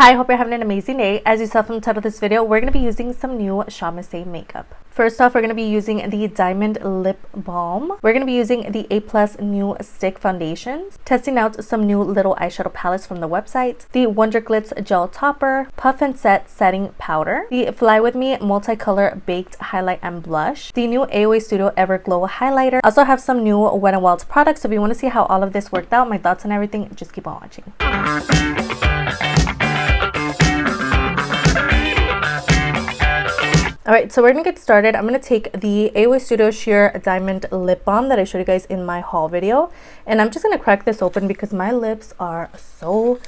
Hi, hope you're having an amazing day. As you saw from the title of this video, we're going to be using some new Shamasay makeup. First off, we're going to be using the Diamond Lip Balm. We're going to be using the A+ New Stick Foundations, testing out some new little eyeshadow palettes from the website, the Wonder Glitz Gel Topper, Puff and Set Setting Powder, the Fly With Me Multicolor Baked Highlight and Blush, the new AOA Studio Everglow Highlighter. I also have some new Wet n Wild products, so if you want to see how all of this worked out, my thoughts and everything, just keep on watching. Alright, so we're going to get started. I'm going to take the AOA Studio Sheer Diamond Lip Balm that I showed you guys in my haul video. And I'm just going to crack this open because my lips are so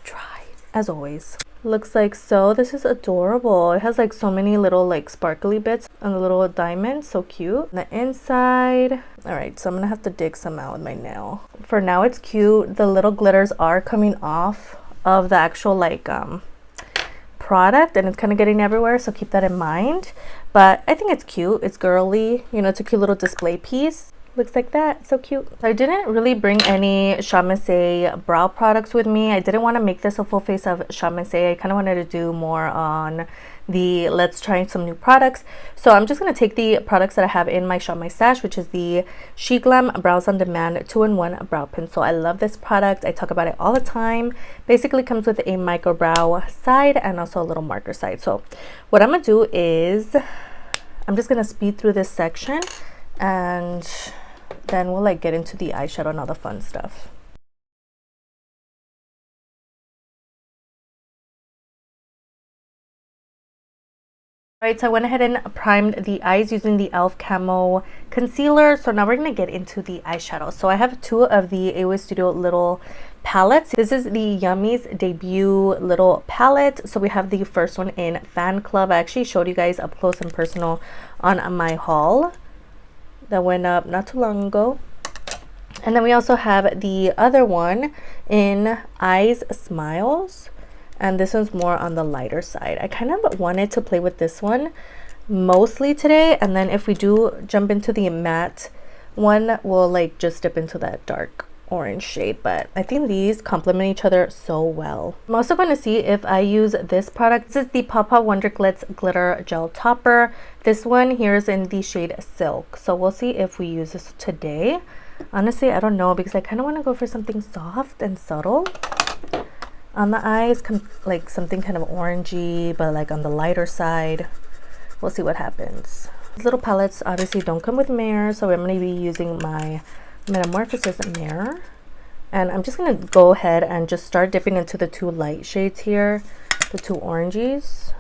dry, as always. Looks like so. This is adorable. It has like so many little like sparkly bits on the little diamond. So cute. On the inside. Alright, so I'm going to have to dig some out with my nail. For now, it's cute. The little glitters are coming off of the actual like product, and it's kind of getting everywhere, so keep that in mind. But I think it's cute. It's girly, you know. It's a cute little display piece. Looks like that. So cute. I didn't really bring any Shamasay brow products with me. I didn't want to make this a full face of Shamasay. I kind of wanted to do more on the let's try some new products. So I'm just going to take the products that I have in my Shop My Stash, which is the SHEGLAM Brows on Demand 2-in-1 brow pencil. I love this product. I talk about it all the time. Basically comes with a micro brow side and also a little marker side. So what I'm going to do is I'm just going to speed through this section, and then we'll like get into the eyeshadow and all the fun stuff. Alright, so I went ahead and primed the eyes using the e.l.f. Camo Concealer. So now we're going to get into the eyeshadow. So I have two of the AOA Studio little palettes. This is the Yummy's debut little palette. So we have the first one in Fan Club. I actually showed you guys up close and personal on my haul that went up not too long ago. And then we also have the other one in Eyes Smiles, and this one's more on the lighter side. I kind of wanted to play with this one mostly today, and then if we do jump into the matte one, we'll like just dip into that dark orange shade. But I think these complement each other so well. I'm also going to see if I use this product. This is the Papa Wonder Glitz Glitter Gel Topper. This one here is in the shade Silk, so we'll see if we use this today. Honestly, I don't know, because I kind of want to go for something soft and subtle on the eyes, like something kind of orangey, but like on the lighter side. We'll see what happens. These little palettes obviously don't come with mirrors, so I'm going to be using my Metamorphosis mirror, and I'm just going to go ahead and just start dipping into the two light shades here, the two oranges,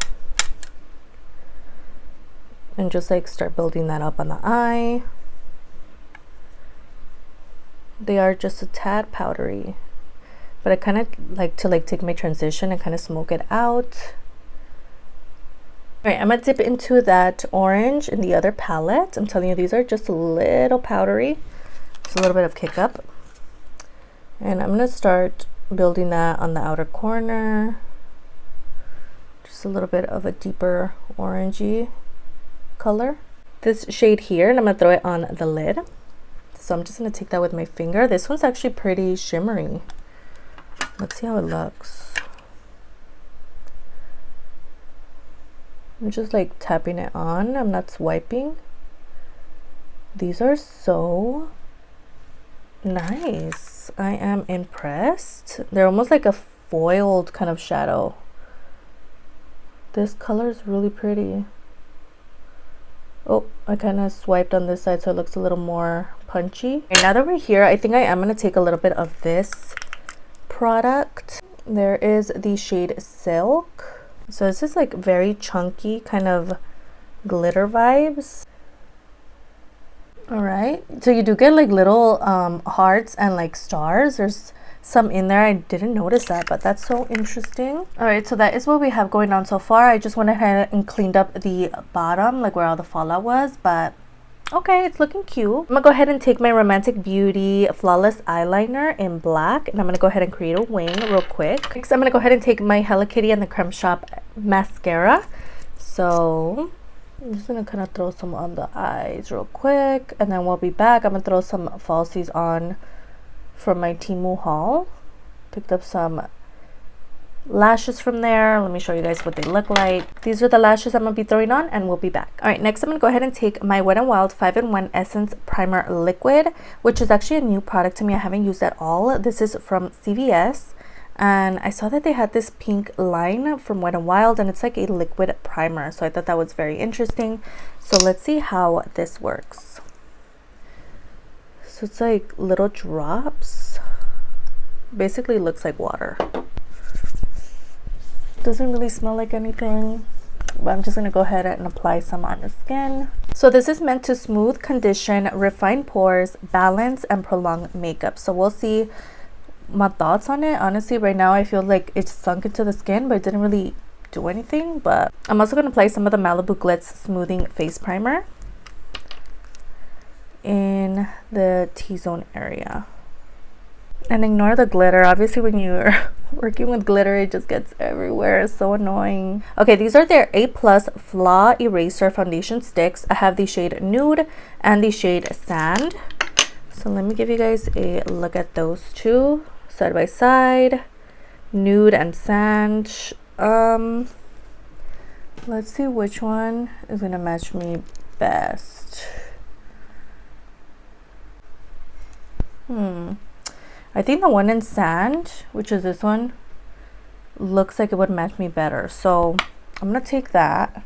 and just like start building that up on the eye. They are just a tad powdery, but I kind of like to like take my transition and kind of smoke it out. All right, I'm gonna dip into that orange in the other palette. I'm telling you, these are just a little powdery. Just a little bit of kick up. And I'm gonna start building that on the outer corner. Just a little bit of a deeper orangey color. This shade here, and I'm gonna throw it on the lid. So I'm just going to take that with my finger. This one's actually pretty shimmery. Let's see how it looks. I'm just like tapping it on. I'm not swiping. These are so nice. I am impressed. They're almost like a foiled kind of shadow. This color is really pretty. Oh, I kind of swiped on this side so it looks a little more punchy. And now that we're here, I think I am going to take a little bit of this product. There is the shade Silk. So this is like very chunky kind of glitter vibes. Alright, so you do get like little hearts and like stars. There's some in there. I didn't notice that, but that's so interesting. All right, so that is what we have going on so far. I just went ahead and cleaned up the bottom, like where all the fallout was, but okay, it's looking cute. I'm gonna go ahead and take my Romantic Beauty Flawless Eyeliner in black, and I'm gonna go ahead and create a wing real quick. Next, I'm gonna go ahead and take my Hello Kitty and the Creme Shop mascara. So I'm just gonna kind of throw some on the eyes real quick, and then we'll be back. I'm gonna throw some falsies on from my TEMU haul. Picked up some lashes from there. Let me show you guys what they look like. These are the lashes I'm gonna be throwing on, and we'll be back. All right, next I'm gonna go ahead and take my Wet n Wild 5-in-1 Essence Primer Liquid, which is actually a new product to me. I haven't used at all. This is from CVS, and I saw that they had this pink line from Wet n Wild, and it's like a liquid primer, so I thought that was very interesting. So let's see how this works. So it's like little drops. Basically looks like water. Doesn't really smell like anything, but I'm just gonna go ahead and apply some on the skin. So this is meant to smooth, condition, refine pores, balance, and prolong makeup. So we'll see my thoughts on it. Honestly, right now I feel like it's sunk into the skin, but it didn't really do anything. But I'm also gonna apply some of the Malibu Glitz Smoothing Face Primer in the T-zone area. And ignore the glitter. Obviously when you're working with glitter, it just gets everywhere. It's so annoying. Okay, these are their A+ Flaw Eraser Foundation Sticks. I have the shade Nude and the shade Sand. So let me give you guys a look at those two side by side. Nude and Sand. Let's see which one is gonna match me best. I think the one in Sand, which is this one, looks like it would match me better. So I'm gonna take that,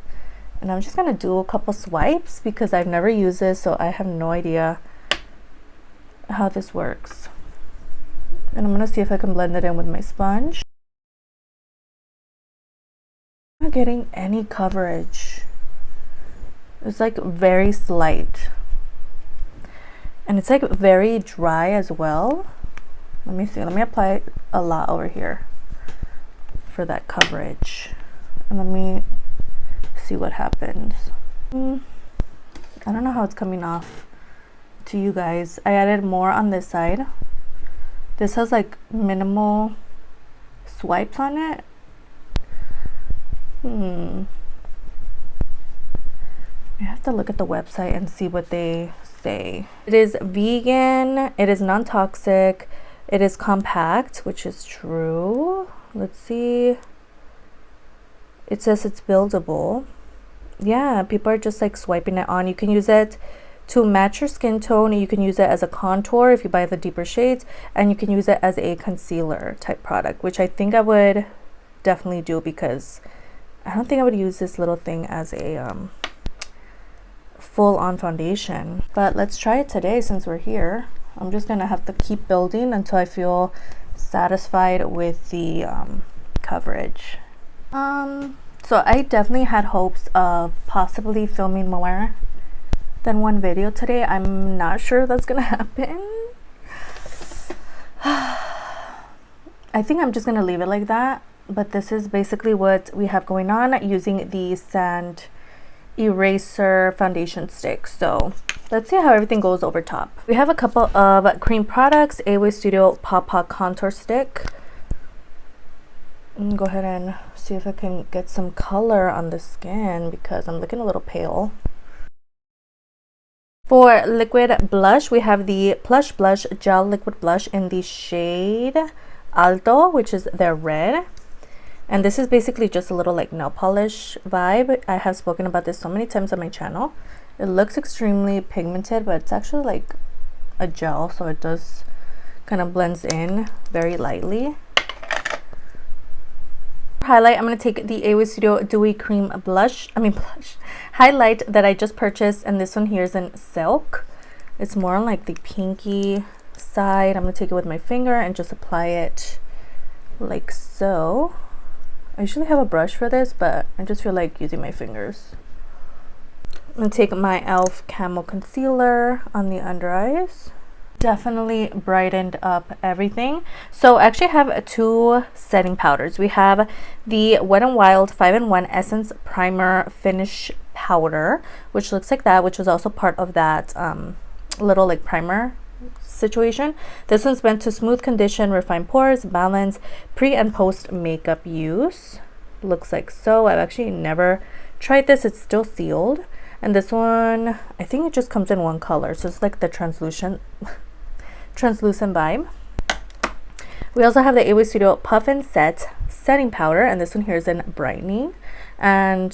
and I'm just gonna do a couple swipes because I've never used this, so I have no idea how this works. And I'm gonna see if I can blend it in with my sponge. I'm not getting any coverage. It's like very slight, and it's like very dry as well. Let me see. Let me apply a lot over here for that coverage, and let me see what happens. I don't know how it's coming off to you guys. I added more on this side. This has like minimal swipes on it. I have to look at the website and see what they say. It is vegan, it is non-toxic, it is compact, which is true. Let's see. It says it's buildable. Yeah, people are just like swiping it on. You can use it to match your skin tone. You can use it as a contour if you buy the deeper shades, and you can use it as a concealer type product, which I think I would definitely do because I don't think I would use this little thing as a full-on foundation. But let's try it today since we're here. I'm just gonna have to keep building until I feel satisfied with the coverage. So I definitely had hopes of possibly filming more than one video today. I'm not sure that's gonna happen. I think I'm just gonna leave it like that, but this is basically what we have going on using the Sand Eraser foundation stick. So let's see how everything goes over top. We have a couple of cream products. AOA Studio Papa Contour Stick. Go ahead and see if I can get some color on the skin because I'm looking a little pale. For liquid blush, we have the Plush Blush Gel Liquid Blush in the shade Alto, which is their red. And this is basically just a little like nail polish vibe. I have spoken about this so many times on my channel. It looks extremely pigmented, but it's actually like a gel, so it does kind of blends in very lightly. For highlight, I'm going to take the AOA Studio Dewy Cream blush highlight that I just purchased, and this one here is in Silk. It's more on like the pinky side. I'm going to take it with my finger and just apply it like so. I usually have a brush for this, but I just feel like using my fingers. I'm going to take my e.l.f. Camo Concealer on the under eyes. Definitely brightened up everything. So I actually have two setting powders. We have the Wet n Wild 5-in-1 Essence Primer Finish Powder, which looks like that, which was also part of that little like primer situation. This one's meant to smooth, condition, refine pores, balance pre and post makeup use. Looks like so. I've actually never tried this. It's still sealed. And this one, I think it just comes in one color, so it's like the translucent vibe. We also have the AOA Studio Puff and Set setting powder, and this one here is in brightening, and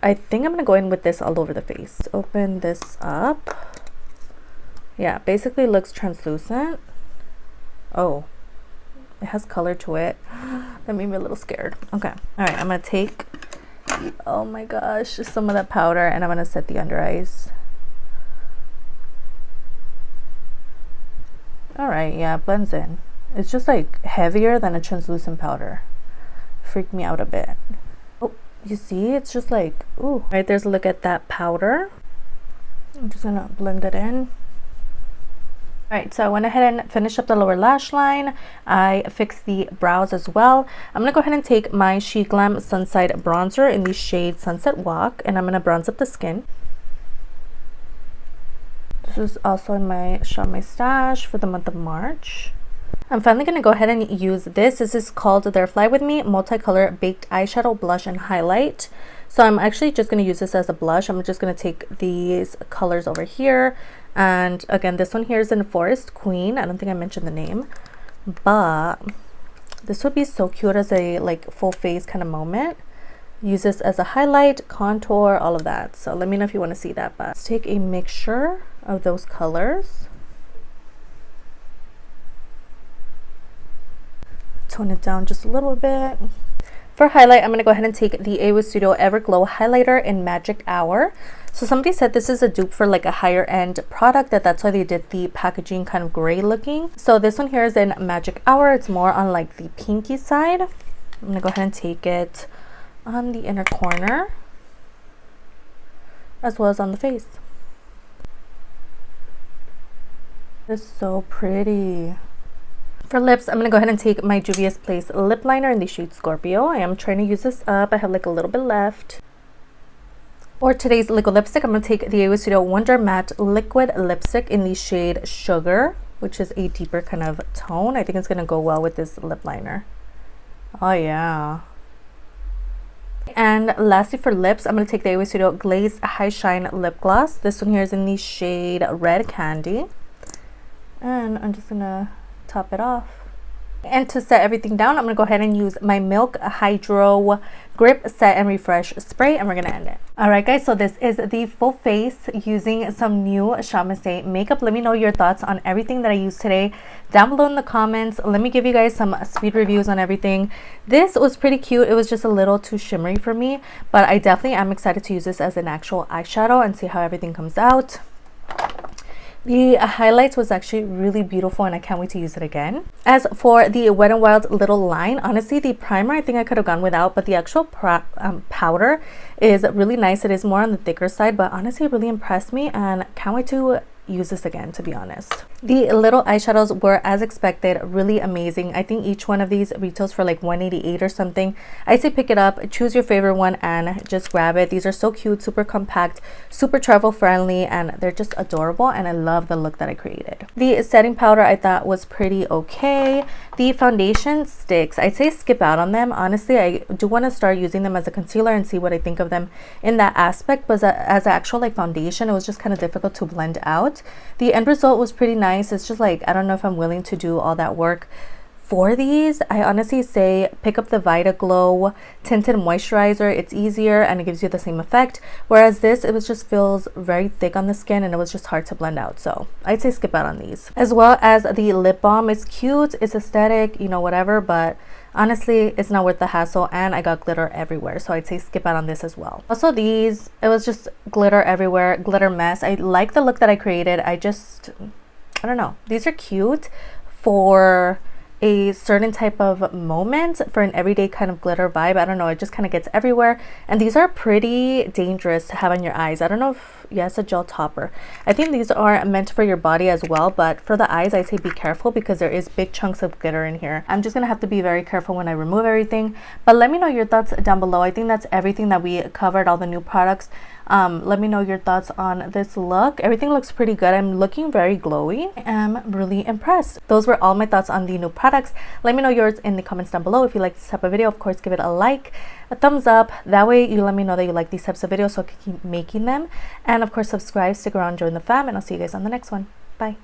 I think I'm gonna go in with this all over the face. Open this up. Yeah, basically looks translucent. Oh, it has color to it. That made me a little scared. Okay, all right, I'm gonna take, oh my gosh, some of that powder, and I'm gonna set the under eyes. All right, yeah, it blends in. It's just like heavier than a translucent powder. Freaked me out a bit. Oh, you see, it's just like, ooh. All right, there's a look at that powder. I'm just gonna blend it in. All right, so I went ahead and finished up the lower lash line. I fixed the brows as well. I'm gonna go ahead and take my SHEGLAM Sunside Bronzer in the shade Sunset Walk, and I'm gonna bronze up the skin. This is also in my Shop My Stash for the month of March. I'm finally going to go ahead and use this. This is called their Fly With Me Multicolor Baked Eyeshadow Blush and Highlight. So I'm actually just going to use this as a blush. I'm just going to take these colors over here. And again, this one here is in Forest Queen. I don't think I mentioned the name. But this would be so cute as a like full face kind of moment. Use this as a highlight, contour, all of that. So let me know if you want to see that. But let's take a mixture of those colors. Tone it down just a little bit. For highlight, I'm going to go ahead and take the AOA Studio Everglow Highlighter in Magic Hour. So somebody said this is a dupe for like a higher end product, that's why they did the packaging kind of gray looking. So this one here is in Magic Hour. It's more on like the pinky side. I'm going to go ahead and take it on the inner corner as well as on the face. It's so pretty. For lips, I'm going to go ahead and take my Juvia's Place lip liner in the shade Scorpio. I am trying to use this up. I have like a little bit left. For today's liquid lipstick, I'm going to take the AOA Studio Wonder Matte Liquid Lipstick in the shade Sugar, which is a deeper kind of tone. I think it's going to go well with this lip liner. Oh yeah. And lastly, for lips, I'm going to take the AOA Studio Glazed High Shine Lip Gloss. This one here is in the shade Red Candy. And I'm just going to top it off. And to set everything down, I'm going to go ahead and use my Milk Hydro Grip Set and Refresh Spray, and we're going to end it. Alright guys, so this is the full face using some new Shop My Stay makeup. Let me know your thoughts on everything that I used today down below in the comments. Let me give you guys some speed reviews on everything. This was pretty cute. It was just a little too shimmery for me, but I definitely am excited to use this as an actual eyeshadow and see how everything comes out. The highlights was actually really beautiful, and I can't wait to use it again. As for the Wet n Wild little line, honestly, the primer I think I could have gone without, but the actual powder is really nice. It is more on the thicker side, but honestly, it really impressed me, and can't wait to use this again, to be honest. The little eyeshadows were, as expected, really amazing. I think each one of these retails for like $188 or something. I say pick it up, choose your favorite one, and just grab it. These are so cute, super compact, super travel friendly, and they're just adorable, and I love the look that I created. The setting powder I thought was pretty okay. The foundation sticks, I'd say skip out on them. Honestly, I do want to start using them as a concealer and see what I think of them in that aspect, but as an actual like foundation, it was just kind of difficult to blend out. The end result was pretty nice. It's just like, I don't know if I'm willing to do all that work for these. I honestly say pick up the Vita Glow Tinted Moisturizer. It's easier and it gives you the same effect, whereas this, it was just feels very thick on the skin and it was just hard to blend out. So I'd say skip out on these. As well as the lip balm is cute, it's aesthetic, you know, whatever, but honestly, it's not worth the hassle, and I got glitter everywhere, so I'd say skip out on this as well. Also, these, it was just glitter everywhere, glitter mess. I like the look that I created. I don't know. These are cute for a certain type of moment, for an everyday kind of glitter vibe. I don't know, it just kind of gets everywhere, and these are pretty dangerous to have on your eyes. I don't know if, yeah, it's a gel topper. I think these are meant for your body as well, but for the eyes, I say be careful because there is big chunks of glitter in here. I'm just gonna have to be very careful when I remove everything, but let me know your thoughts down below. I think that's everything that we covered, all the new products. Let me know your thoughts on this look. Everything looks pretty good. I'm looking very glowy. I am really impressed. Those were all my thoughts on the new products. Let me know yours in the comments down below. If you like this type of video, of course, give it a like, a thumbs up. That way you let me know that you like these types of videos so I can keep making them. And of course, subscribe, stick around, join the fam, and I'll see you guys on the next one. Bye.